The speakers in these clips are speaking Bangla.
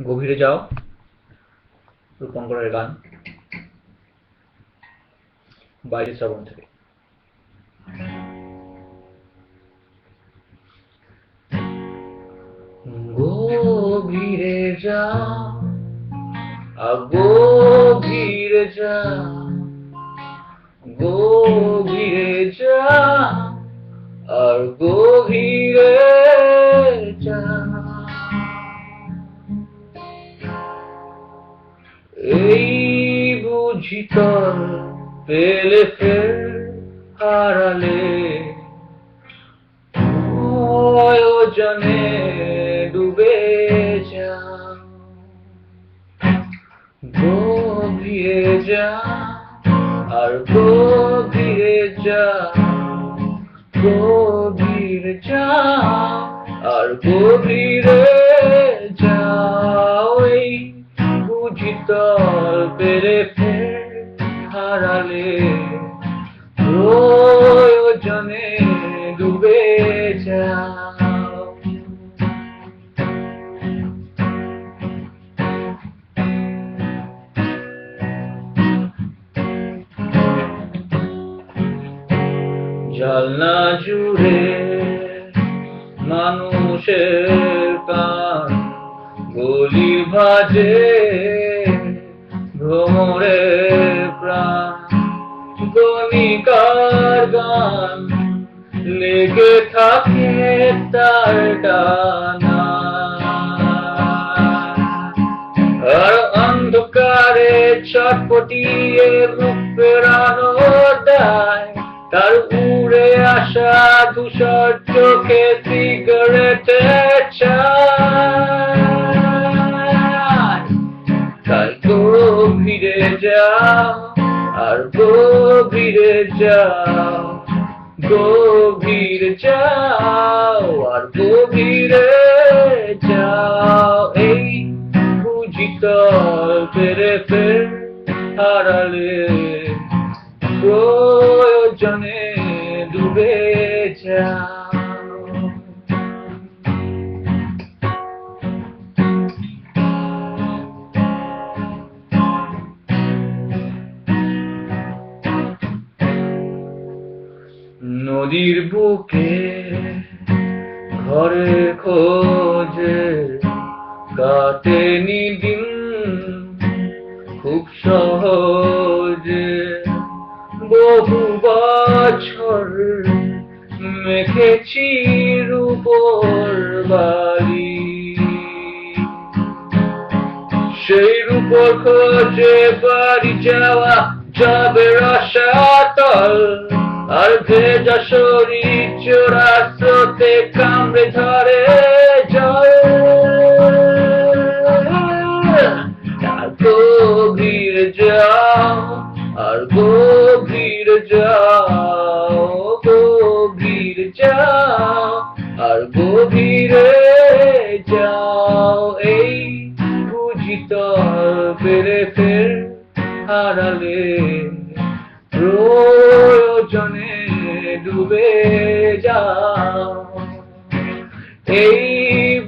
গভীরে যাও রূপঙ্করের গান বাইরে শ্রাবণ থেকে। গভীরে যা গভীরে যা গভীরে যা আর গভীরে যা, এই বুঝি তর পেলে ফের হারালে প্রয়োজনে ডুবে যা, গভীরে যা আর গভীরে যা, গভীরে যা আর গভীরে যাও, এই বুঝি তল পেরে ফের হারালে প্রয়োজনে ডুবে যাও। জালনা জুড়ে মানুষের কান গলি ভাজে ভ্রমরে প্রাণ, গণিকার গান লেগে থাকে তার টানা, আর অন্ধকারে ছটপটিয়ে মুখ ফেরানো দায়, তার উড়ে আসা ধূসর চোখে সিগারেটের ছাই। তাই গভীরে যাও আর গভীরে যাও, গভীরে যাও আর গভীরে যাও, এই বুঝি তল পেরে ফের হারালে প্রয়োজনে ডুবে যাও। নদীর বুকে ঘরে খোঁজে কাটেনি দিন খুব সহজে, বহু বছর মেখেছি রূপোর বাড়ি, সেই রূপোর খোঁজে বাড়ি যাওয়া যাবে রসাতল, আর ভেজা শরীর চোরা স্রোতে কামড়ে ধরে জল, আর গভীরে যাও আর গভীরে যাও, গভীরে যাও আর গভীরে যাও, এই বুঝি তল পেরে ফের হারালে প্রয়োজনে ডুবে যাও, এই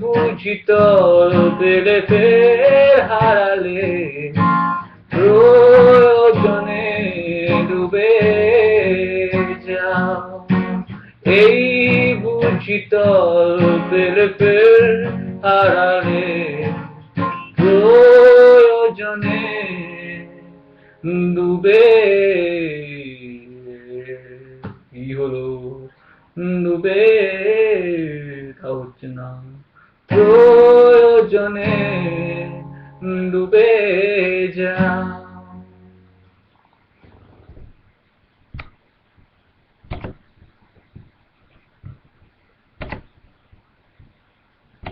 বুঝি তল পেরে ফের হারালে প্রয়োজনে ডুবে যাও, এই বুঝি তল পেরে ফের হারালে প্রয়োজনে ডুবে, কি হলো ডুবে তা হচ্ছে না, প্রয়োজনে ডুবে যা।